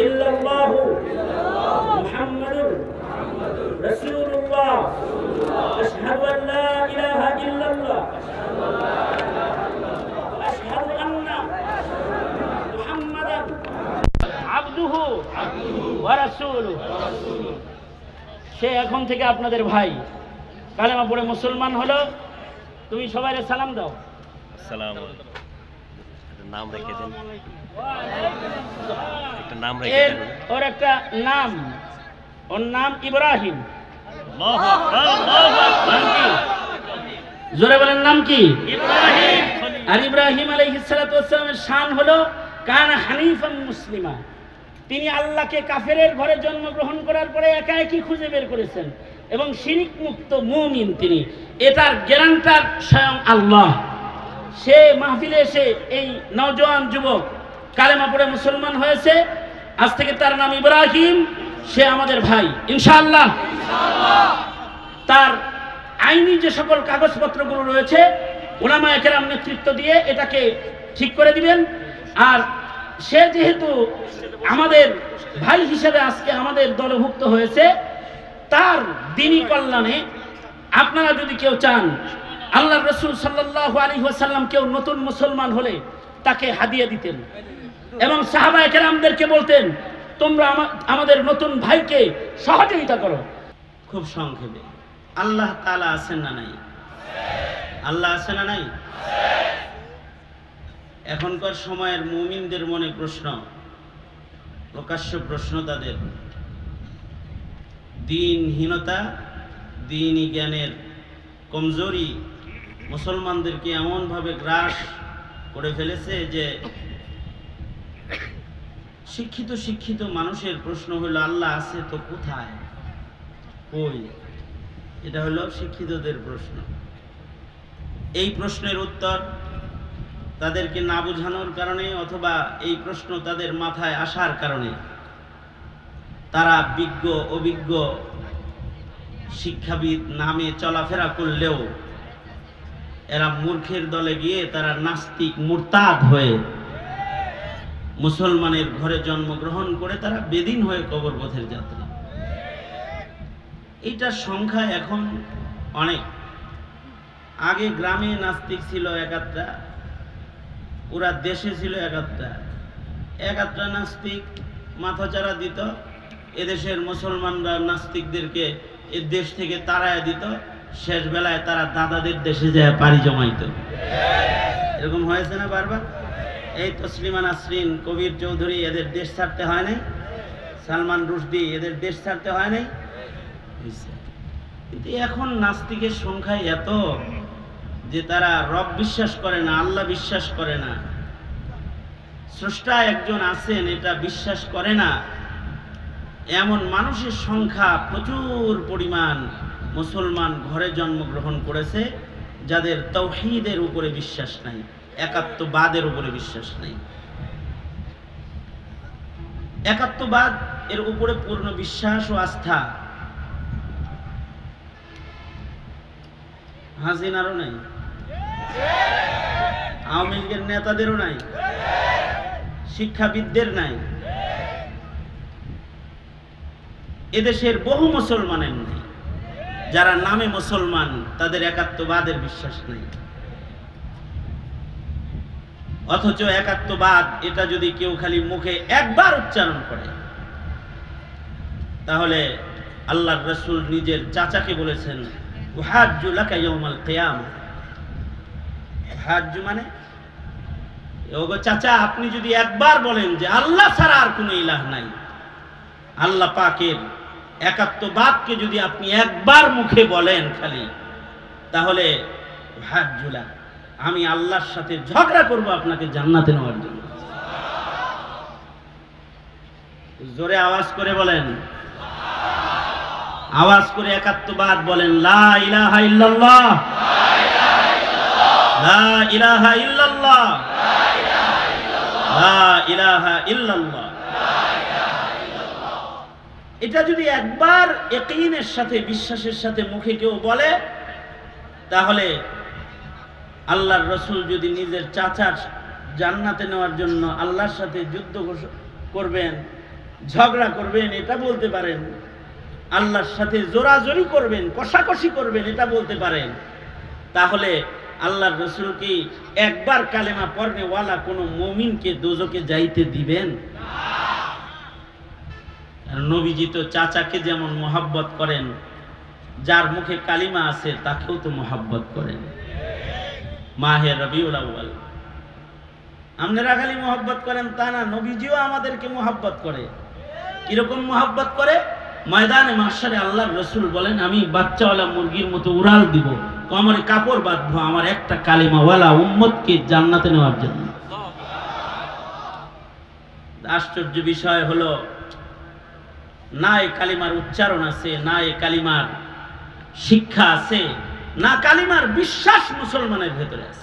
ইল্লাল্লাহু মুহাম্মাদুর রাসূলুল্লাহ আশহাদু আন লা ইলাহা ইল্লাল্লাহ আশহাদু আন্না মুহাম্মাদান আবদুহু ওয়া রাসূলুহু। সে এখন থেকে আপনাদের ভাই, কালেমা পড়ে মুসলমান হলো। তুমি সবাইকে সালাম দাও। আসসালামু আলাইকুম। নাম রেখে দেন, একটা নাম রেখে দেন। ওর একটা নাম, ওর নাম ইব্রাহিম। আল্লাহু আকবার, আল্লাহু আকবার। জোরে বলেন নাম কি? ইব্রাহিম। আর ইব্রাহিম আলাইহিস সালাতু ওয়াস সালামের শান হলো কানা হানিফান মুসলিমা। তিনি আল্লাহকে কাফেরের ঘরে জন্মগ্রহণ করার পরে একা একই খুঁজে বের করেছেন এবং শিরিক মুক্ত মুমিন তিনি। এটার গ্যারান্টার স্বয়ং আল্লাহ। সে মাহফিলে এসে এই নওজোয়ান যুবক কালেমা পড়ে মুসলমান হয়েছে। আজ থেকে তার নাম ইব্রাহিম। সে আমাদের ভাই ইনশাআল্লাহ। তার আইনি যে সকল কাগজপত্রগুলো রয়েছে উলামায়ে কেরাম নেতৃত্ব দিয়ে এটাকে ঠিক করে দিবেন। আর সে যেহেতু আমাদের ভাই হিসেবে আজকে আমাদের দলভুক্ত হয়েছে, তার দ্বীনি কল্যাণে আপনারা যদি কেউ চান, আল্লাহর রাসূল সাল্লাল্লাহু আলাইহি ওয়াসাল্লাম কেউ নতুন মুসলমান হলে তাকে হাদিয়া দিতেন এবং সাহাবায়ে কেরামদেরকে বলতেন তোমরা আমাদের নতুন ভাইকে সহযোগিতা করো। খুব সংক্ষেপে, আল্লাহ তাআলা আছেন না নাই? আল্লাহ আছে না নাই? এখনকার সময়ের মুমিনদের মনে প্রশ্ন, প্রকাশ্য প্রশ্ন তাদের, দ্বীনহীনতা, দ্বীনি জ্ঞানের কমজোরি মুসলমানদেরকে এমনভাবে গ্রাস করে ফেলেছে যে শিক্ষিত মানুষের প্রশ্ন হলো আল্লাহ আছে তো কোথায়, কই? এটা হলো শিক্ষিতদের প্রশ্ন। এই প্রশ্নের উত্তর তাদেরকে না বোঝানোর কারণে অথবা এই প্রশ্ন তাদের মাথায় আসার কারণে তারা বিজ্ঞ অভিজ্ঞ শিক্ষাবিদ নামে চলাফেরা করলেও এরা মূর্খের দলে গিয়ে তারা নাস্তিক মুরতাদ হয়ে মুসলমানের ঘরে জন্মগ্রহণ করে তারা বেদিন হয়ে কবরপথের যাত্রী। এইটার সংখ্যা এখন অনেক। আগে গ্রামে নাস্তিক ছিল একাত্রা, পুরা দেশে ছিল একাত্রা নাস্তিক মাথাচাড়া দিত। এদেশের মুসলমানরা নাস্তিকদেরকে এ দেশ থেকে তাড়ায় দিত। শেষ বেলায় তারা দাদাদের দেশে যায় পাড়ি জমাইত। এরকম হয়েছে না বারবার? এই তসলিমা নাসরিন, কবির চৌধুরী, এদের দেশ ছাড়তে হয় নাই? সালমান রুশদি, এদের দেশ ছাড়তে হয় নাই? কিন্তু এখন নাস্তিকের সংখ্যা এত যে তারা রব বিশ্বাস করে না, আল্লাহ বিশ্বাস করে না, স্রষ্টা একজন আছেন এটা বিশ্বাস করে না। এমন মানুষের সংখ্যা প্রচুর পরিমাণ মুসলমান ঘরে জন্মগ্রহণ করেছে যাদের তাওহীদের উপরে বিশ্বাস নাই, একাত্মবাদের উপরে বিশ্বাস নাই। একাত্মবাদ এর উপরে পূর্ণ বিশ্বাস ও আস্থা হাসিনারও নাই, আওয়ামী লীগের নেতাদেরও নাই, শিক্ষাবিদদের নাই, এদেশের বহু মুসলমানের নাই। যারা নামে মুসলমান তাদের একাত্মবাদের বিশ্বাস নেই। অথচ একাত্মবাদ এটা যদি কেউ খালি মুখে একবার উচ্চারণ করে তাহলে আল্লাহর রাসূল নিজের চাচাকে বলেছেন উহাজ্জু লাকা ইয়াউমাল কিয়ামা। উহাজ্জু মানে ওগো চাচা, আপনি যদি একবার বলেন যে আল্লাহ ছাড়া আর কোনো ইলাহ নাই, আল্লাহ পাকের একাত্মবাদকে যদি আপনি একবার মুখে বলেন খালি, তাহলে উহাজ্জু লাকা, আমি আল্লাহর সাথে ঝগড়া করব আপনাকে জান্নাতে নেওয়ার জন্য। জোরে আওয়াজ করে বলেন, আওয়াজ করে একাত্মবাদ বলেন, লা ইলাহা ইল্লাল্লাহ, লা ইলাহা ইল্লাল্লাহ, লা ইলাহা ইল্লাল্লাহ। এটা যদি একবার ইয়াকিনের সাথে, বিশ্বাসের সাথে মুখে কেউ বলে, তাহলে আল্লাহর রাসূল যদি নিজের চাচার জান্নাতে নেওয়ার জন্য আল্লাহর সাথে যুদ্ধ করবেন, ঝগড়া করবেন এটা বলতে পারেন, আল্লাহর সাথে জোরাজোরি করবেন, কষাকষি করবেন এটা বলতে পারেন, তাহলে আল্লাহর রাসূল কি একবার কালেমা পড়নেওয়ালা কোনো মুমিনকে দোজখে যাইতে দিবেন? নবীজি তো চাচাকে যেমন মহব্বত করেন, যার মুখে কালিমা আছে তাকেও তো মহব্বত করেন। মাহে রবিউল আউয়াল আপনারা খালি মহব্বত করেন তা না, নবীজিও আমাদেরকে মহব্বত করে। কিরকম মহব্বত করে? ময়দানে মাহশারে আল্লাহর রাসূল বলেন, আমি বাচ্চাওয়ালা মুরগির মতো উড়াল দিব, কোমরে কাপড় বাঁধবো আমার একটা কালিমাওয়ালা উম্মতকে জান্নাতে নেওয়ার জন্য। আশ্চর্য বিষয় হলো, না এই কালিমার উচ্চারণ আছে, না এই কালিমার শিক্ষা আছে, না কালিমার বিশ্বাস মুসলমানের ভেতরে আছে।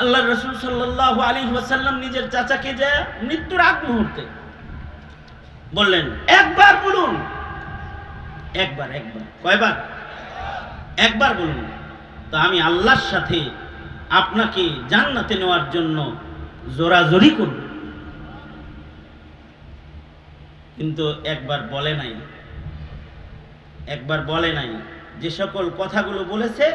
আল্লাহ রাসূল সাল্লাল্লাহু আলাইহি ওয়াসাল্লাম নিজের চাচাকে যে মৃত্যুর আগ মুহূর্তে বললেন, একবার বলুন। একবার কয়বার? একবার বলুন, তো আমি আল্লাহর সাথে আপনাকে জান্নাতে নেওয়ার জন্য জোরাজোরি করব। কিন্তু একবার বলে নাই। যে সকল কথাগুলো বলেছে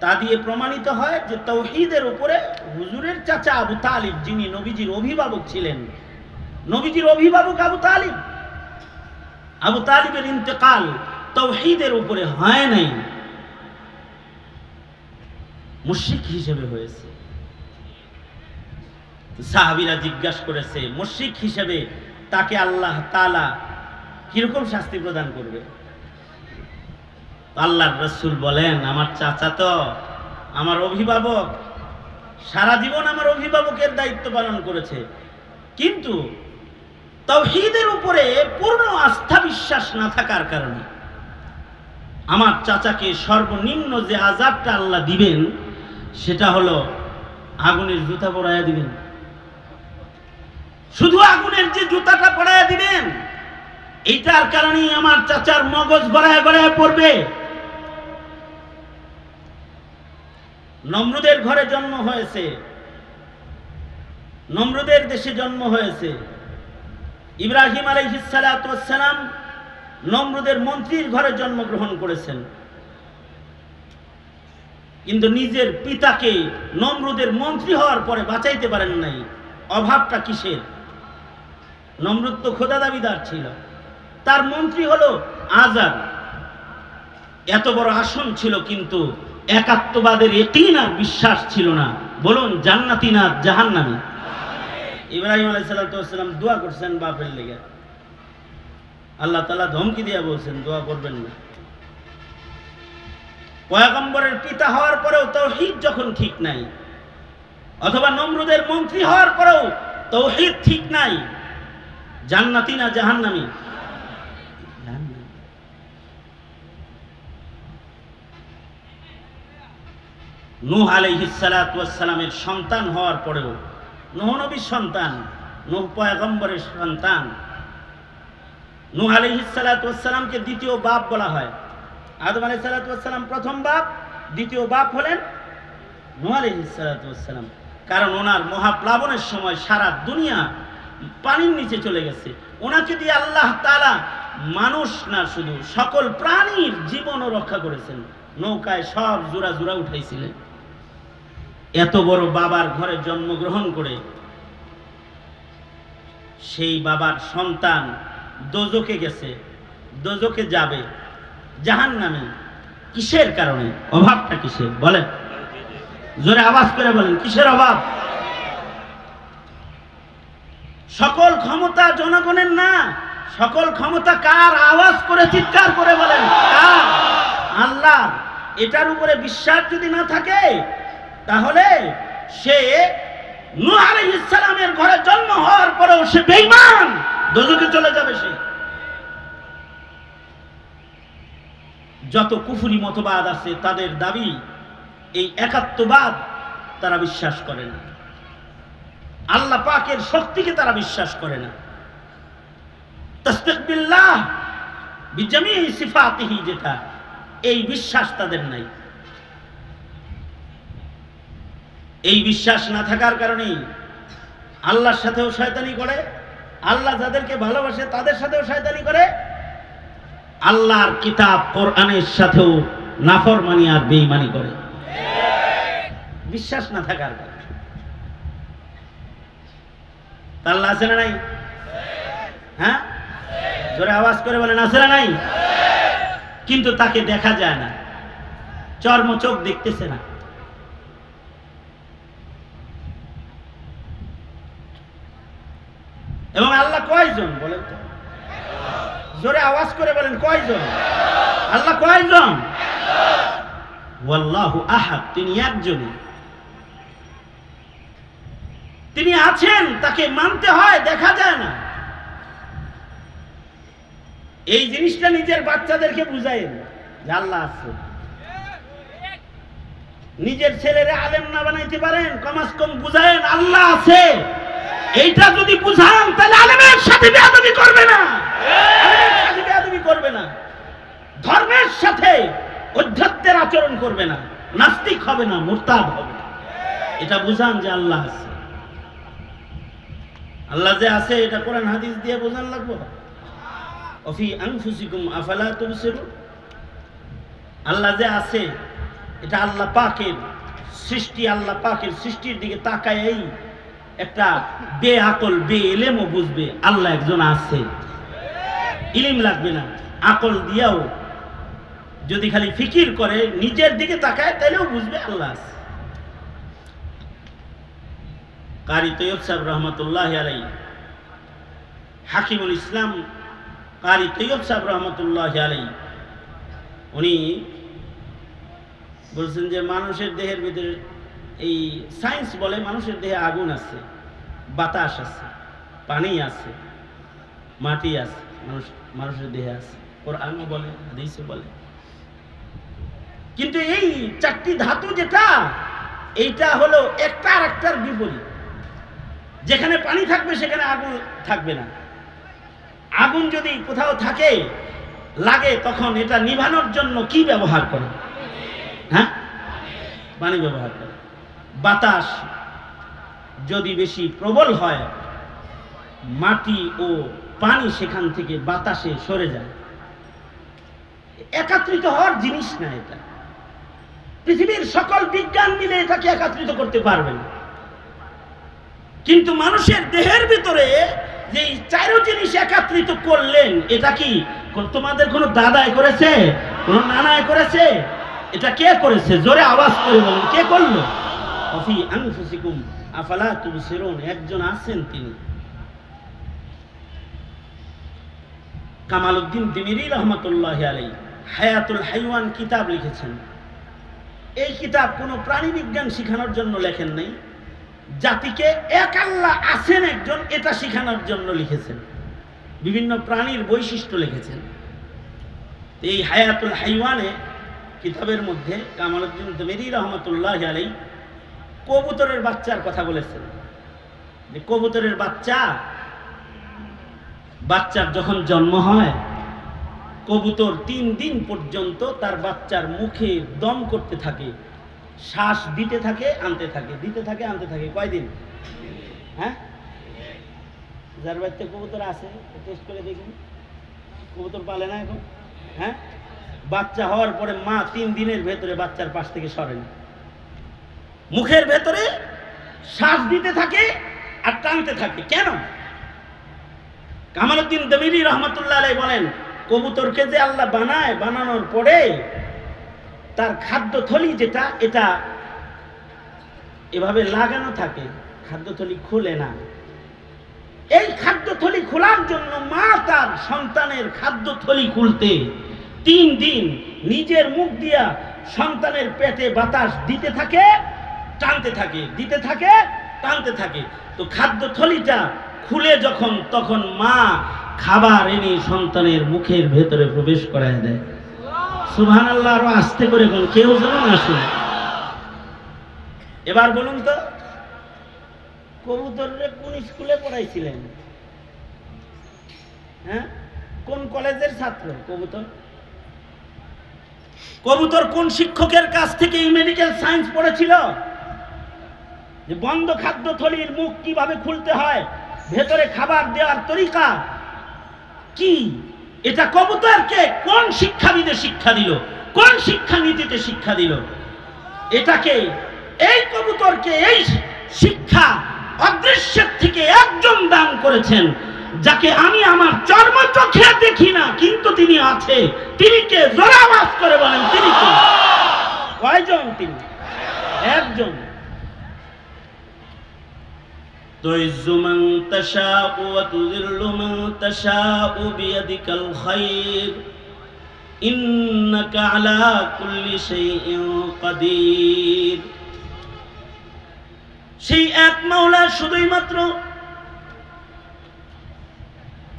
তা দিয়ে প্রমাণিত হয় যে তাওহীদের উপরে হুজুরের চাচা আবু তালিব, যিনি নবীজির অভিভাবক ছিলেন, নবীজির অভিভাবক আবু তালিবের ইন্তেকাল তাওহীদের উপরে হয় নাই, মুশরিক হিসেবে হয়েছে। সাহাবীরা জিজ্ঞাসা করেছে, মুশরিক হিসেবে তাকে আল্লাহ তাআলা কিরকম শাস্তি প্রদান করবে? আল্লাহর রাসূল বলেন, আমার চাচা তো আমার অভিভাবক, সারা জীবন আমার অভিভাবকের দায়িত্ব পালন করেছে, কিন্তু তাওহীদের উপরে পূর্ণ আস্থা বিশ্বাস না থাকার কারণে আমার চাচাকে সর্বনিম্ন যে আযাবটা আল্লাহ দিবেন সেটা হলো আগুনের জুতা পরাইয়া দিবেন। শুধু আগুনের যে জুতাটা পরাইয়া দিবেন, এইটার কারণেই আমার চাচার মগজ গড়ায় গড়ায় পড়বে। নমরুদের ঘরে জন্ম হয়েছে, নমরুদের দেশে জন্ম হয়েছে। ইব্রাহিম আলাইহিস সালাতু ওয়াস সালাম নমরুদের মন্ত্রীর ঘরে জন্মগ্রহণ করেছেন, কিন্তু নিজের পিতাকে নমরুদের মন্ত্রী হওয়ার পরে বাঁচাইতে পারেন নাই। অভাবটা কিসের? নমরুদ তো খোদা দাবিদার ছিল, তার মন্ত্রী হলো আজার। এত বড় আসন ছিল, কিন্তু একাত্মবাদের ইয়াকিন আর বিশ্বাস ছিল না। বলুন, জান্নাতি না জাহান্নামী? ইব্রাহিম আলাইহিস সালাতু ওয়াস সালাম দোয়া করছেন বাপের লেগে, আল্লাহ তাআলা ধমকি দিয়ে বলছেন দোয়া করবেন না। পয়গম্বরের পিতা হওয়ার পরেও তাওহীদ যখন ঠিক নাই, অথবা নমরুদের মন্ত্রী হওয়ার পরেও তাওহীদ ঠিক নাই, জান্নাতি না জাহান্নামী? নূহ আলাইহিস সালাতু ওয়াস সালামের সন্তান হওয়ার পরেও, নূহ নবীর সন্তান, নূহ পয়গম্বরের সন্তান, নূহ আলাইহিস সালাতু ওয়াস সালামকে দ্বিতীয় বাপ বলা হয়। আদম আলাইহিস সালাতু ওয়াস সালাম প্রথম বাপ, দ্বিতীয় বাপ হলেন নূহ আলাইহিস সালাতু ওয়াস সালাম। কারণ ওনার মহাপ্লাবনের সময় সারা দুনিয়া পানির নিচে চলে গেছে। ওনাকে দিয়ে আল্লাহ তাআলা মানুষ না, শুধু সকল প্রাণীর জীবনও রক্ষা করেছেন। নৌকায় সব জোড়া জোড়া উঠাইছিলেন। এত বড় বাবার ঘরে জন্মগ্রহণ করে সেই বাবার সন্তান দোজখে গেছে, দোজখে যাবে, জাহান্নামে। কিসের কারণে? অভাবটা কিসের বলেন? জোরে আওয়াজ করে বলেন, কিসের অভাব? সকল ক্ষমতা জনগণের না, সকল ক্ষমতা কার? আওয়াজ করে চিৎকার করে বলেন, কার? আল্লাহ। এটার উপরে বিশ্বাস যদি না থাকে তাহলে সে নূহ আলাইহিস সালামের ঘরে জন্ম হওয়ার পরেও সে বেঈমান, দোজখে চলে যাবে সে। যত কুফরি মতবাদ আছে তাদের দাবি এই একাত্মবাদ, তারা বিশ্বাস করে না। আল্লাহ পাকের শক্তিকে তারা বিশ্বাস করে না। তাসদিক বিল্লাহ বিজামি সিফাতিহি, যেটা এই বিশ্বাস তাদের নাই। এই বিশ্বাস না থাকার কারণে আল্লাহর সাথেও শয়তানি করে, আল্লাহ যাদেরকে ভালোবাসে তাদের সাথেও শয়তানি করে, আল্লাহর কিতাব কোরআনের সাথেও নাফরমানি আর বেঈমানি করে। বিশ্বাস না থাকার কারণে। আল্লাহ আছে না নাই? হ্যাঁ, জোরে আওয়াজ করে বলেন আছে না নাই? কিন্তু তাকে দেখা যায় না, চর্ম চোখ দেখতেছে না। এবং আল্লাহ কয়জন বলেন তো? জোরে আওয়াজ করে বলেন কয়জন? আল্লাহ কয়জন? ওয়াল্লাহু আহাদ, তিনি একজনই। তিনি আছেন, তাকে মানতে হয়, দেখা যায় না। এই জিনিসটা নিজের বাচ্চাদেরকে বুঝায়েন যে আল্লাহ আছে। নিজের ছেলেরা আলেম না বানাইতে পারেন, কমাস কম বুঝায়েন আল্লাহ আছে। এইটা যদি বুঝান তাহলে আলেমের সাথে বেয়াদবি করবে না, আলেমের সাথে বেয়াদবি করবে না, ধর্মের সাথে অধ্যাত্মের আচরণ করবে না, নাস্তিক হবে না, মুরতাদ হবে না। এটা বুঝান যে আল্লাহ আছে। আল্লাহ যে আছে এটা কোরআন হাদিস দিয়ে বোঝান লাগবে। অফি আনফুসিকুম আফালা তুবসিরুন, আল্লাহ যে আছে এটা আল্লাহ পাকের সৃষ্টি, আল্লাহ পাকের সৃষ্টির দিকে তাকায় এই একটা বেআকল বেইলেমও বুঝবে আল্লাহ একজন আছে। ইলম লাগবে না, আকল দিয়াও যদি খালি ফিকির করে নিজের দিকে তাকায় তাহলেও বুঝবে আল্লাহ আছে। কারি তৈয়ব সাহেব রহমতুল্লাহ আলাই, হাকিমুল ইসলাম কারি তৈয়ব সাহেব রহমতুল্লাহ আলাই, উনি বলছেন যে মানুষের দেহের ভিতরে এই সায়েন্স বলে মানুষের দেহে আগুন আছে, বাতাস আছে, পানি আছে, মাটি আছে, মানুষের দেহে আছে, কোরআনও বলে, হাদিসও বলে। কিন্তু এই চারটি ধাতু যেটা, এইটা হলো একটা আর একটার বিপরীত। যেখানে পানি থাকবে সেখানে আগুন থাকবে না। আগুন যদি কোথাও থাকে লাগে তখন এটা নিভানোর জন্য কি ব্যবহার করে? হ্যাঁ, পানি ব্যবহার করে। বাতাস যদি বেশি প্রবল হয়, মাটি ও পানি সেখান থেকে বাতাসে সরে যায়। একাত্রিত হওয়ার জিনিস না এটা। পৃথিবীর সকল বিজ্ঞান মিলে এটাকে একাত্রিত করতে পারবে না। কিন্তু মানুষের দেহের ভিতরে যে চারো জিনিস একত্রিত করলেন, এটা কি তোমাদের কোনো দাদাই করেছে, কোনো নানাই করেছে? এটা কে করেছে? জোরে আওয়াজ করে বলুন, কে করলো? অফি আনফুসিকুম আফালা তুবসিরুন, একজন আছেন তিনি। কামালউদ্দিন তিমিরি রহমতুল্লাহ আলাইহি হায়াতুল হাইওয়ান কিতাব লিখেছেন। এই কিতাব কোনো প্রাণী বিজ্ঞান শেখানোর জন্য লেখেন নাই, জাতিকে এক আল্লাহ আছেন একজন এটা শেখানোর জন্য লিখেছেন। বিভিন্ন প্রাণীর বৈশিষ্ট্য লিখেছেন। এই হায়াতুল হাইওয়ানে কিতাবের মধ্যে কামালউদ্দিন তিমিরি রহমতুল্লাহ আলাইহি কবুতরের বাচ্চার কথা বলেছেন। যে কবুতরের বাচ্চার যখন জন্ম হয়, কবুতর 3 দিন পর্যন্ত তার বাচ্চার মুখে দম করতে থাকে, শ্বাস দিতে থাকে আনতে থাকে, দিতে থাকে আনতে থাকে। কয়দিন? হ্যাঁ, যার বাড়িতে কবুতর আছে টেস্ট করে দেখুন। কবুতর পালে না এখন? হ্যাঁ, বাচ্চা হওয়ার পরে মা 3 দিনের ভেতরে বাচ্চার পাশ থেকে সরে না, মুখের ভেতরে শ্বাস দিতে থাকে আর টানতে থাকে। কেন? কামালউদ্দিন তিমিরি রহমতুল্লাহ আলাইহি বলেন, কবুতরকে যে আল্লাহ বানায়, বানানোর পরে তার খাদ্যথলি যেটা, এটা এভাবে লাগানো থাকে, খাদ্যথলি খুলে না। এই খাদ্যথলি খোলার জন্য মা তার সন্তানের খাদ্যথলি খুলতে 3 দিন নিজের মুখ দিয়া সন্তানের পেটে বাতাস দিতে থাকে, টানতে থাকে, দিতে থাকে, টানতে থাকে। তো খাদ্যথলিটা খুলে যখন, তখন মা খাবার এনে সন্তানের মুখের ভেতরে প্রবেশ করায় দেয়। সুবহানাল্লাহ, আরো আস্তে করে কোন কেউ যেন না শুনে। এবার বলুন তো, কবুতররে কোন স্কুলে পড়াইছিলেন? হ্যাঁ, কোন কলেজের ছাত্র কবুতর? কবুতর কোন শিক্ষকের কাছ থেকে এই মেডিকেল সায়েন্স পড়েছিল? যে বন্ধ খাদ্য থলির মুখ কিভাবে খুলতে হয়, ভেতরে খাবার দেওয়ার তরিকা কি, এটা কবুতরকে কোন শিক্ষাবিদে শিক্ষা দিল, কোন শিক্ষানীতিতে শিক্ষা দিল? এটাকে, এই কবুতরকে এই শিক্ষা অদৃশ্যের থেকে একজন দান করেছেন, যাকে আমি আমার চর্মচোখে দেখি না, কিন্তু তিনি আছে। তিনি কে? জোরে আওয়াজ করে বলেন, তিনি কে? কয়জন তিনি? একজন। তুইজ্জু মান তাশাউ ওয়া তুযিল্লু মান তাশাউ বিয়াদিকাল খায়র ইন্নাকা আলা কুল্লি শাইইন কাদির। সেই এক মাওলা শুধুই মাত্র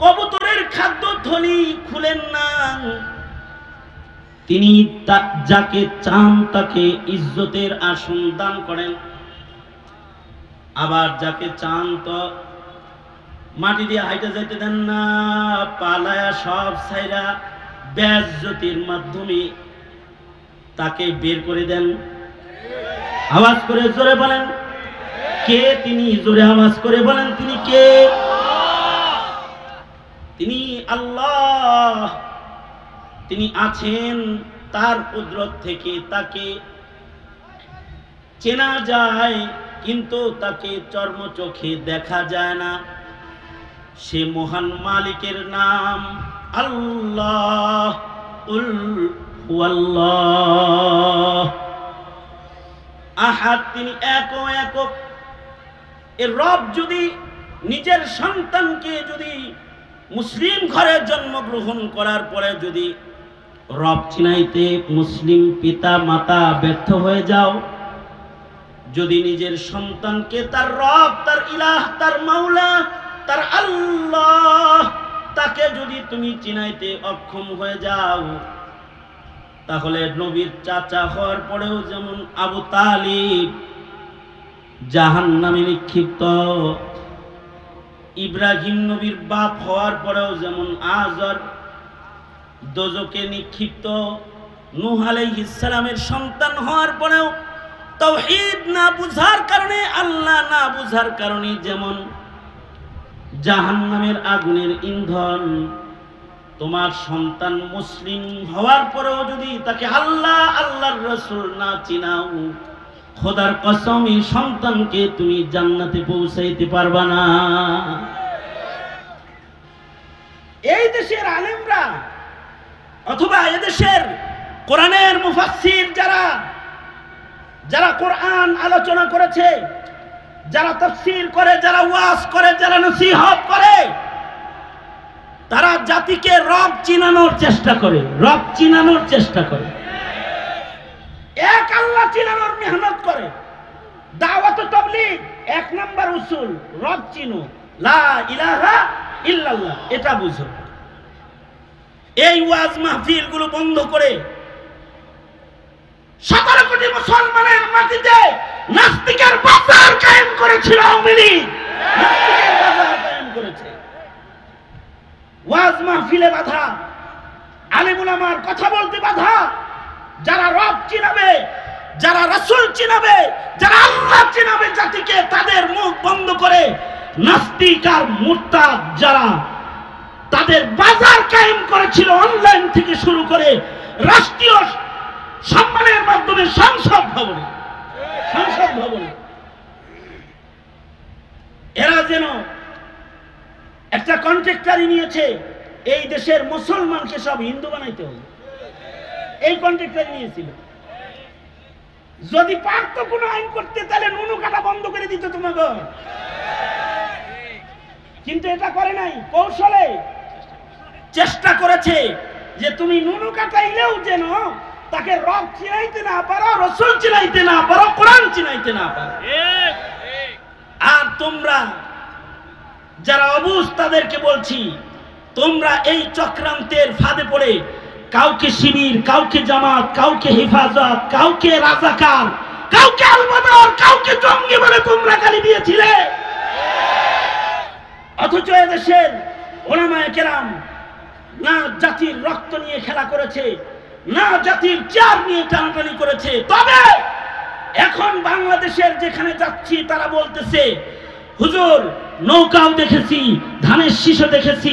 কবুতরের খাদ্য থলি খুলেন না, তিনি যাকে চান তাকে ইজ্জতের আসন দান করেন, আবার যাকে চান তো মাটি দিয়ে হাইটে যেতে দেন না, পালায়া সব ছাইরা বেজ্জতির মাধ্যমে তাকে বের করে দেন। আওয়াজ করে জোরে বলেন, কে তিনি? জোরে আওয়াজ করে বলেন, তিনি কে? তিনি আল্লাহ। তিনি আছেন, তার কুদরত থেকে তাকে চেনা যায়, কিন্তু তাকে চর্মচোখে দেখা যায় না। সে মহান মালিকের নাম আল্লাহ। কুল হুয়াল্লাহ আহাদ, তিনি একক। এর রব যদি নিজের সন্তানকে, যদি মুসলিম ঘরে জন্মগ্রহণ করার পরে যদি রব চিনাইতে মুসলিম পিতা মাতা ব্যর্থ হয়ে যাও, যদি নিজের সন্তানকে তার রব, তার ইলাহ, তার মাওলা, তার আল্লাহ, তাকে যদি তুমি চিনাইতে অক্ষম হয়ে যাও, তাহলে নবীর চাচা হওয়ার পরেও যেমন আবু তালিব জাহান্নামে নিক্ষিপ্ত, ইব্রাহিম নবীর বাপ হওয়ার পরেও যেমন আজর দোজকে নিক্ষিপ্ত, নূহ আলাইহিস সালামের সন্তান হওয়ার পরেও তাওহীদ না বুঝার কারণে, আল্লাহ না বুঝার কারণে যেমন জাহান্নামের আগুনের ইন্ধন, তোমার সন্তান মুসলিম হওয়ার পরেও যদি তাকে আল্লাহ, আল্লাহর রাসূল না চিনাও, খোদার কসম এই সন্তানকে তুমি জান্নাতে পৌঁছাইতে পারবা না। এই দেশের আলেমরা অথবা এদেশের কোরআনের মুফাসসির যারা কোরআন আলোচনা করেছে, যারা তাফসীর করে, যারা ওয়াজ করে, যারা নসিহত করে, তারা জাতিকে রব চিনানোর চেষ্টা করে, রব চিনানোর চেষ্টা করে, এক আল্লাহ চিনানোর মেহনত করে। দাওয়াত ও তাবলীগ এক নাম্বার উসুল, রব চিনো, লা ইলাহা ইল্লাল্লাহ, এটা বুঝো। এই ওয়াজ মাহফিল গুলো বন্ধ করে 17 কোটি মুসলমানের মাটিতে নাস্তিকের বাজার কায়েম করেছিল আওয়ামী লীগ, নাস্তিকের বাজার কায়েম করেছে। ওয়াজ মাহফিলে বাধা, আলেম উলামার কথা বলতে বাধা। যারা রব চিনাবে, যারা রাসূল চিনাবে, যারা আল্লাহ চিনাবে জাতিকে, তাদের মুখ বন্ধ করে নাস্তিক আর মুরতাদ যারা তাদের বাজার কায়েম করেছিল, অনলাইন থেকে শুরু করে রাষ্ট্রীয় সম্মানের মাধ্যমে সংসদ ভবনে, এরা যেন একটা কন্ট্রাক্টরি নিয়েছে, এই দেশের মুসলমানকে সব হিন্দু বানাইতে হবে, এই কন্ট্রাক্টরি নিয়েছিল। যদি পারত কোনো আইন করতে, তাহলে নুনু কাটা বন্ধ করে দিত তোমাকে, কিন্তু এটা করে নাই। কৌশলে চেষ্টা করেছে যে তুমি নুনু কাটাইলেও যেন তাকে রব চিনাইতে না পারো, রাসূল চিনাইতে না পারো, কোরআন চিনাইতে না পারো। আর তোমরা যারা অবুঝ, তাদেরকে বলছি, তোমরা এই চক্রান্তের ফাঁদে পড়ে কাউকে শিবির, কাউকে জামাত, কাউকে হেফাজত, কাউকে রাজাকার, কাউকে আল-বদর, কাউকে জঙ্গি বলে তোমরা গালি দিয়েছিলে। অথচ এদেশের উলামায়ে কেরাম না জাতির রক্ত নিয়ে খেলা করেছে, না জাতির চেয়ার নিয়ে টানাটানি করেছে, তবে এখন বাংলাদেশের যেখানে যাচ্ছি তারা বলতেছে হুজুর নৌকাও দেখেছি, ধানের শীষও দেখেছি,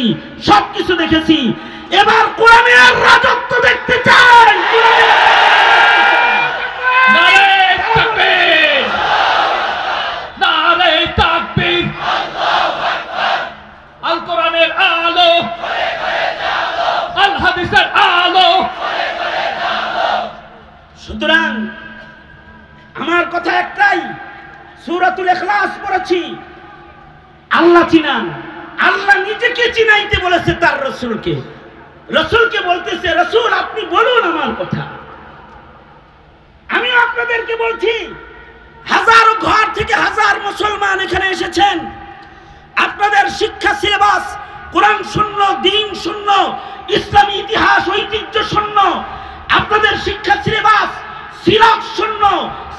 সবকিছু দেখেছি, এবার কোরআনের রাজত্ব দেখতে চাই। আল কোরআনের আলো, আল হাদিসের আলো। সুতরাং আমার কথা একটাই, সূরাতুল ইখলাস পড়েছি, আল্লাহ চিনান, আল্লাহ নিজেকে চিনাইতে বলেছে তার রাসূলকে, রাসূলকে বলতেছে রাসূল আপনি বলুন আমার কথা। আমি আপনাদেরকে বলছি হাজারো ঘর থেকে হাজার মুসলমান এখানে এসেছেন, আপনাদের শিক্ষা সিলেবাস কোরআন শূন্য, দ্বীন শূন্য, ইসলামী ইতিহাস ঐতিহ্য শূন্য, আপনাদের শিক্ষা সিলেবাস সিরাত শূন্য,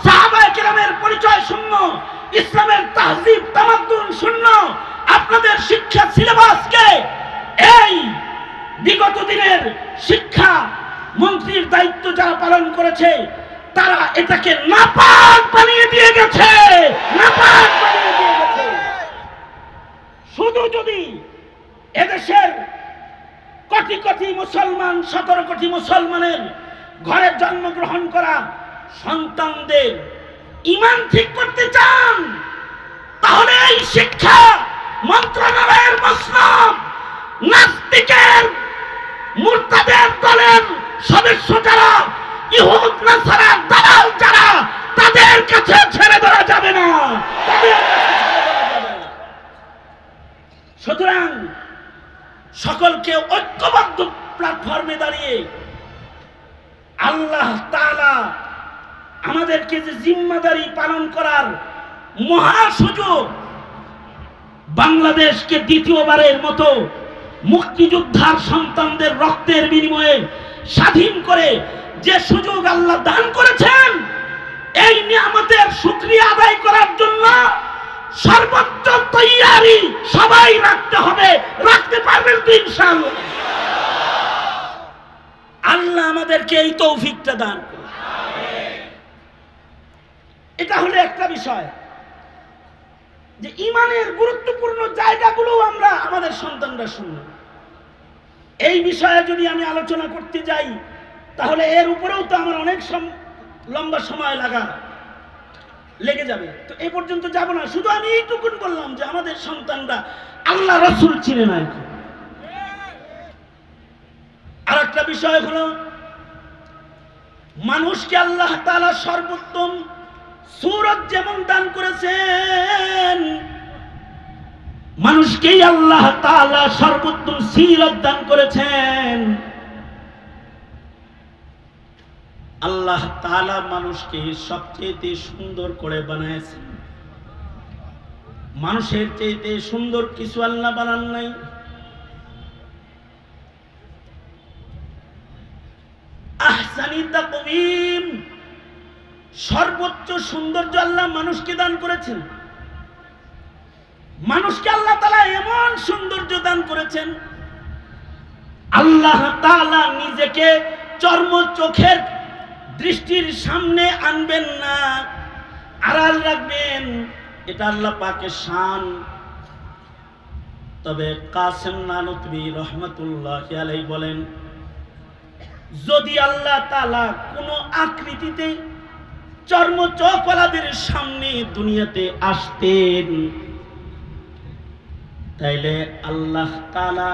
সাহাবায়ে কেরামের পরিচয় শূন্য, ইসলামের তাহজিব তামাদ্দুন শূন্য। আপনাদের শিক্ষা সিলেবাসকে এই বিগত দিনের শিক্ষা মন্ত্রীর দায়িত্ব যারা পালন করেছে তারা এটাকে নাপাক বানিয়ে দিয়ে গেছে, নাপাক বানিয়ে দিয়ে গেছে। শুধু যদি এদেশের কোটি কোটি মুসলমান, 17 কোটি মুসলমানের ঘরে জন্মগ্রহণ করা সন্তানদের ঈমান ঠিক করতে চান, তাহলে এই শিক্ষা মন্ত্রণালয়ের মসনদ নাস্তিকের মুরতাদের দলের সদস্য যারা, ইহুদ নাসারা দালাল যারা, তাদের কাছে ছেড়ে দেওয়া যাবে না, তাদের কাছে ছেড়ে দেওয়া যাবে না। সুতরাং সকলকে ঐক্যবদ্ধ প্ল্যাটফর্মে দাঁড়িয়ে আল্লাহ তাআলা আমাদেরকে যে জিম্মাদারি পালন করার মহা সুযোগ, বাংলাদেশকে দ্বিতীয়বারের মতো মুক্তিযোদ্ধার সন্তানদের রক্তের বিনিময়ে স্বাধীন করে যে সুযোগ আল্লাহ দান করেছেন, এই নিয়ামতের শুকরিয়া আদায় করার জন্য সর্বোচ্চ তৈয়ারি সবাই রাখতে হবে। রাখতে পারবেন তো ইনশাআল্লাহ? আল্লাহ আমাদেরকে এই তৌফিকটা দান করুন। এটা হলো একটা বিষয় যে ঈমানের গুরুত্বপূর্ণ জায়গাগুলো আমরা আমাদের সন্তানরা শুনল। এই বিষয়ে যদি আমি আলোচনা করতে যাই তাহলে এর উপরেও তো আমার অনেক লম্বা সময় লেগে যাবে, তো এই পর্যন্ত যাব না। শুধু আমি এইটুকুন বললাম যে আমাদের সন্তানরা আল্লাহ রাসূল চিনে না। এখন আর একটা বিষয় হলো মানুষকে আল্লাহ তাআলা সর্বোত্তম সূরত যেমন দান করেছেন, মানুষকেই আল্লাহ তাআলা সর্বোত্তম সিরাত দান করেছেন। আল্লাহ তাআলা মানুষকে সবচেয়ে সুন্দর করে বানাইছেন। মানুষের চাইতে সুন্দর কিছু আল্লাহ বানান নাই। আহসানি তাকওয়িম, সর্বোচ্চ সৌন্দর্য আল্লাহ মানুষকে দান করেছেন। মানুষকে আল্লাহ তাআলা এমন সৌন্দর্য দান করেছেন, আল্লাহ তাআলা নিজেকে চর্ম চোখের দৃষ্টির সামনে আনবেন না, আড়াল রাখবেন, এটা আল্লাহ পাকের শান। তবে কাসেম নানুতবি রহমাতুল্লাহি আলাইহি বলেন, যদি আল্লাহ তাআলা কোনো আকৃতিতে চর্ম চোখওয়ালাদের সামনে দুনিয়াতে আসতেন, তাইলে আল্লাহ তাআলা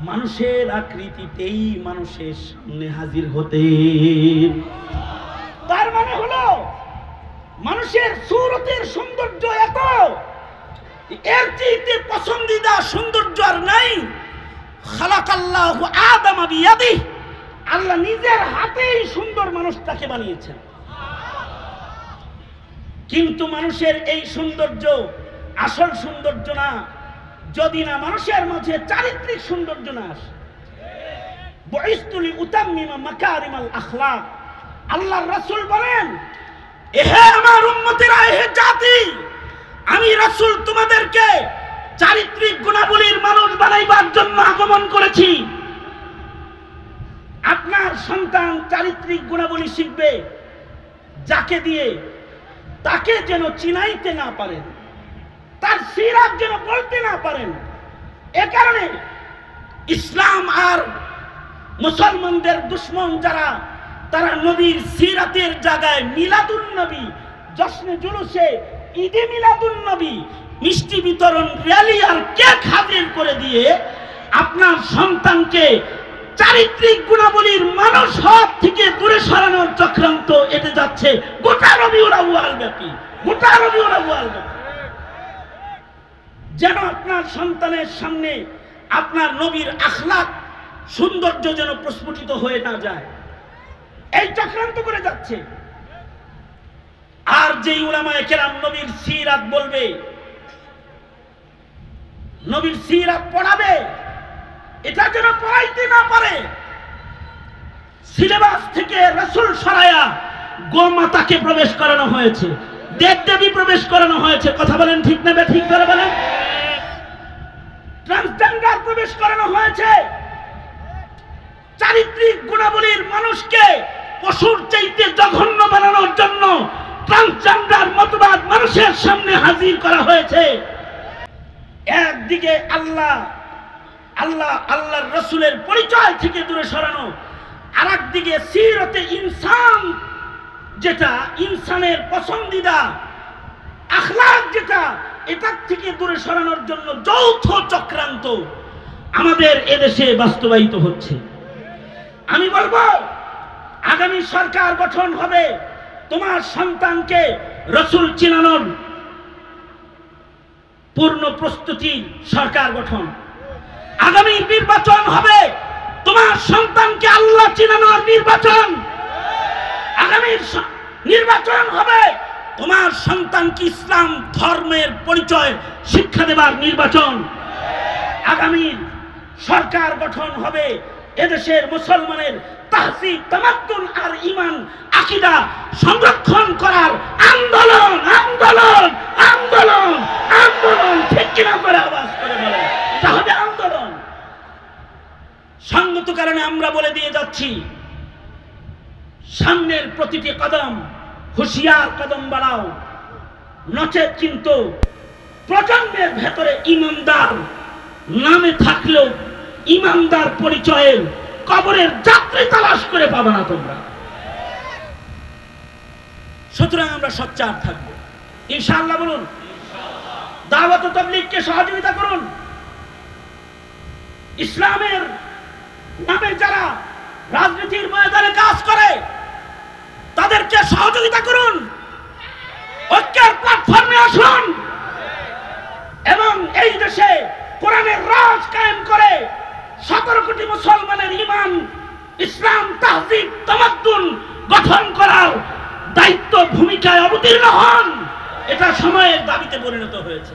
মানুষের আকৃতিতেই মানুষের সামনে হাজির হতেন। তার মানে হলো মানুষের সূরতের সৌন্দর্য এত, এর চেয়ে পছন্দিদা সৌন্দর্য আর নাই। খালাকাল্লাহু আদামা বিয়াদিহি, আল্লাহ নিজের হাতেই সুন্দর মানুষটাকে বানিয়েছেন। কিন্তু মানুষের এই সৌন্দর্য আসল সৌন্দর্য না, যদি না মানুষের মাঝে চারিত্রিক সৌন্দর্য না আসে। বুইসতু লিউতাম্মিমা মাকারিমাল আখলাক, আল্লাহর রাসূল বলেন, এহে আমার উম্মতেরা, এহে জাতি, আমি রাসূল তোমাদেরকে চারিত্রিক গুণাবলীর মানুষ বানাইবার জন্য আগমন করেছি। আপনার সন্তান চারিত্রিক গুণাবলী শিখবে যাকে দিয়ে তাকে যেন চিনাইতে না পারেন, তার সিরাত যেন বলতে না পারেন। এ কারণে ইসলাম আর মুসলমানদের দুশ্মন যারা, তারা নবীর সিরাতের জায়গায় মিলাদুন নবী, জশ্নে জুলুসে ঈদে মিলাদুন নবী, মিষ্টি বিতরণ, র্যালি আর কেক হাজির করে দিয়ে আপনার সন্তানকে চারিত্রিক গুণাবলীর মানুষ হওয়ার থেকে দূরে সরানোর চক্রান্ত এতে যাচ্ছে গোটা রবিউল আউয়াল ব্যাপী, গোটা রবিউল আউয়াল ব্যাপী। যেন আপনার সন্তানের সামনে আপনার নবীর আখলাক সৌন্দর্য যেন প্রস্ফুটিত হয়ে না যায়, এই চক্রান্ত করে যাচ্ছে। আর যেই উলামায়ে কেরাম নবীর সিরাত বলবে, নবীর সিরাত পড়াবে, এটা যেন পড়াইতে না পারে। সিলেবাস থেকে রাসূল সরায়া গোমাতাকে প্রবেশ করানো হয়েছে, দেবদেবী প্রবেশ করানো হয়েছে। কথা বলেন ঠিক না ঠিক করে বলেন। ট্রান্সজেন্ডার প্রবেশ করানো হয়েছে। চারিত্রিক গুণাবলীর মানুষকে পশুর চাইতে জঘন্য বানানোর জন্য ট্রান্সজেন্ডার মতবাদ মানুষের সামনে হাজির করা হয়েছে। একদিকে আল্লাহর রাসূলের পরিচয় থেকে দূরে সরানো, আর একদিকে সিরতে ইনসান, যেটা ইনসানের পছন্দিদা আখলাক, যেটা এটার থেকে দূরে সরানোর জন্য যৌথ চক্রান্ত আমাদের এদেশে বাস্তবায়িত হচ্ছে। আমি বলবো, আগামী সরকার গঠন হবে, তোমার সন্তানকে রাসূল চিনানোর পূর্ণ প্রস্তুতি সরকার গঠন। আগামী নির্বাচন হবে, তোমার সন্তানকে আল্লাহ চিনানোর নির্বাচন। আগামী নির্বাচন হবে, তোমার সন্তানকে ইসলাম ধর্মের পরিচয় শিক্ষা দেবার নির্বাচন। আগামী সরকার গঠন হবে এদেশের মুসলমানের তাহসিব, তামাদ্দুন আর ঈমান আকীদা সংরক্ষণ করার আন্দোলন, আন্দোলন, আন্দোলন, আন্দোলন। ঠিক কিনা করে আওয়াজ করে বলেন, এটা হবে আন্দোলন। সঙ্গত কারণে আমরা বলে দিয়ে যাচ্ছি, সামনের প্রতিটি কদম হুঁশিয়ার কদম বাড়াও, নচেত কিন্তু প্রজন্মের ভেতরে ইমানদার নামে থাকলেও ইমানদার পরিচয়ের কবরের যাত্রী তালাশ করে পাবে না তোমরা। সুতরাং আমরা সোচ্চার থাকবো ইনশাআল্লাহ। বলুন, দাওয়াত ও তাবলীগকে সহযোগিতা করুন। ইসলামের নামে যারা রাজনীতির ময়দানে কাজ করে তাদেরকে সহযোগিতা করুন, ঐক্যের প্ল্যাটফর্মে আসুন এবং এই দেশে কোরআনের রাজ কায়েম করে 17 কোটি মুসলমানের ঈমান, ইসলাম, তাহজিব, তামাদ্দুন গঠন করার দায়িত্ব ভূমিকায় অবতীর্ণ হন। এটা সময়ের দাবিতে পরিণত হয়েছে।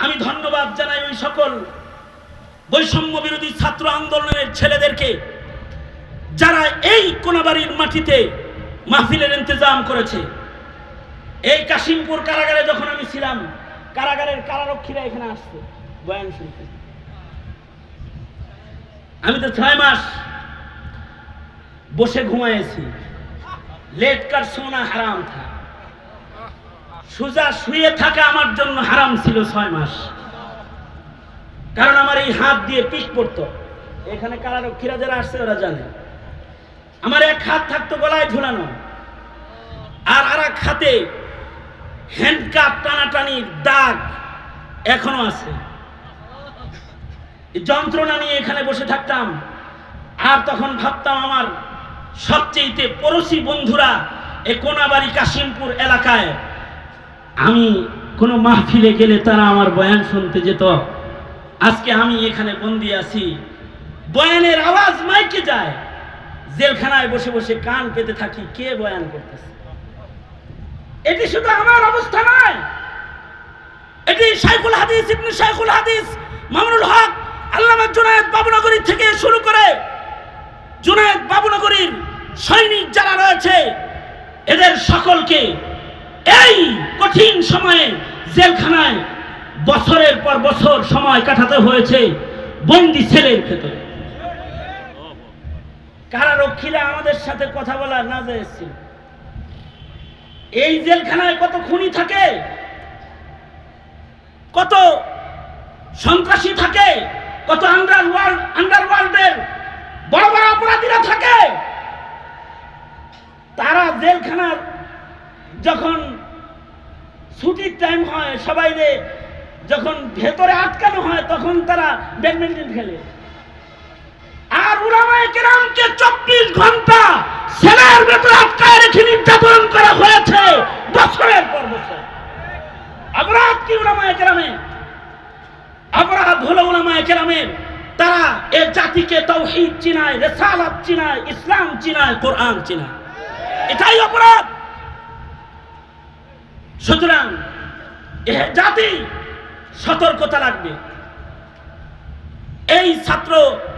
আমি ধন্যবাদ জানাই ওই সকল বৈষম্য বিরোধী ছাত্র আন্দোলনের ছেলেদেরকে যারা এই কোনাবাড়ির মাটিতে মাহফিলের ইন্তজাম করেছে। এই কাশিমপুর কারাগারে যখন আমি ছিলাম, কারাগারের কারারক্ষীরা এখানে আসতো বয়ান শুনতে। আমি তো 6 মাস বসে ঘুমাইছি। লেট কার সোনা হারাম থা, সোজা শুয়ে থাকা আমার জন্য হারাম ছিল 6 মাস। কারণ আমার এই হাত দিয়ে পিক পড়তো। এখানে কারারক্ষীরা যারা আসছে ওরা জানে, আমার এক হাত থাকতো গলায় ঝুলানো, আর আরেক হাতে হ্যান্ডকাপ টানাটানির দাগ এখনো আছে। যন্ত্রণা নিয়ে এখানে বসে থাকতাম। আর তখন ভাবতাম আমার সবচেয়ে পড়োশি বন্ধুরা এই কোনাবাড়ি কাশিমপুর এলাকায়, আমি কোনো মাহফিলে গেলে তারা আমার বয়ান শুনতে যেত। আজকে আমি এখানে বন্দি আছি, বয়ানের আওয়াজ মাইকে যায়, জেলখানায় বসে বসে কান পেতে থাকি কে বয়ান করতেছে। এটি শুধু আমার অবস্থা নয়, এটি শাইখুল হাদিস ইবনে শাইখুল হাদিস মামুনুল হক আল্লামা জুনায়েদ বাবুনগরী থেকে শুরু করে জুনায়েদ বাবুনগরীর সৈনিক যারা রয়েছে, এদের সকলকে এই কঠিন সময়ে জেলখানায় বছরের পর বছর সময় কাটাতে হয়েছে বন্দি ছেলের ভেতরে। কারারক্ষীরা আমাদের সাথে কথা বলা না যায়ছিল। এই জেলখানায় কত খুনি থাকে, কত সন্ত্রাসী থাকে, কত আন্ডারওয়ার্ল্ডের বড় বড় অপরাধীরা থাকে। তারা জেলখানার যখন ছুটির টাইম হয়, সবাই যখন ভেতরে আটকানো হয়, তখন তারা ব্যাডমিন্টন খেলে। আর উলামায়ে কেরামকে 24 ঘন্টা সেলের ভেতরে আটকায় রেখে নির্যাতন করা হয়েছে বছরের পর বছর। অপরাধ কি উলামায়ে কেরামের? অপরাধ হলো উলামায়ে কেরামের, তারা এ জাতিকে তাওহীদ চিনায়, রিসালাত চিনায়, ইসলাম চিনায়, কোরআন চিনায়। এটাই অপরাধ। সুতরাং এ জাতি সতর্কতা লাগবে। এই ছাত্র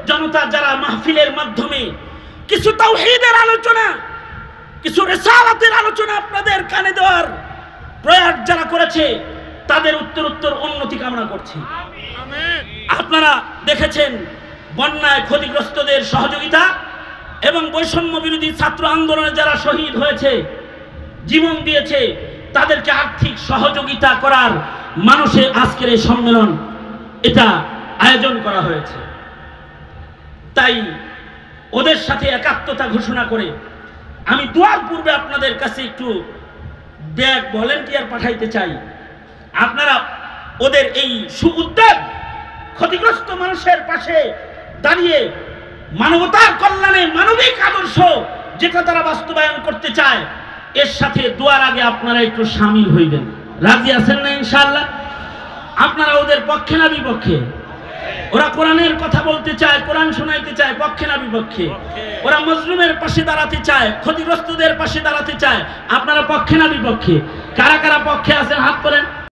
জনতা যারা মাহফিলের মাধ্যমে কিছু তাওহীদের আলোচনা, কিছু রিসালাতের আলোচনা আপনাদের কানে দেওয়ার প্রয়াস যারা করেছে, তাদের উত্তরোত্তর উন্নতি কামনা করছি। আপনারা দেখেছেন বন্যায় ক্ষতিগ্রস্তদের সহযোগিতা এবং বৈষম্য বিরোধী ছাত্র আন্দোলনে যারা শহীদ হয়েছে, জীবন দিয়েছে, তাদেরকে আর্থিক সহযোগিতা করার মানুষে আজকের এই সম্মেলন এটা আয়োজন করা হয়েছে। তাই ওদের সাথে একাত্মতা ঘোষণা করে আমি দোয়ার পূর্বে আপনাদের কাছে একটু ব্যাগ ভলেন্টিয়ার পাঠাইতে চাই। আপনারা ওদের এই সুউদ্যোগ, ক্ষতিগ্রস্ত মানুষের পাশে দাঁড়িয়ে মানবতার কল্যাণে মানবিক আদর্শ যেটা তারা বাস্তবায়ন করতে চায়, এর সাথে দোয়ার আগে আপনারা একটু শামিল হইবেন। রাজি আছেন না ইনশাআল্লাহ? আপনারা ওদের পক্ষে না বিপক্ষে? ওরা কোরআনের কথা বলতে চায়, কোরআন শোনাইতে চায়, পক্ষে না বিপক্ষে? ওরা মজলুমের পাশে দাঁড়াতে চায়, ক্ষতিগ্রস্তদের পাশে দাঁড়াতে চায়, আপনারা পক্ষে না বিপক্ষে? কারা কারা পক্ষে আছেন হাত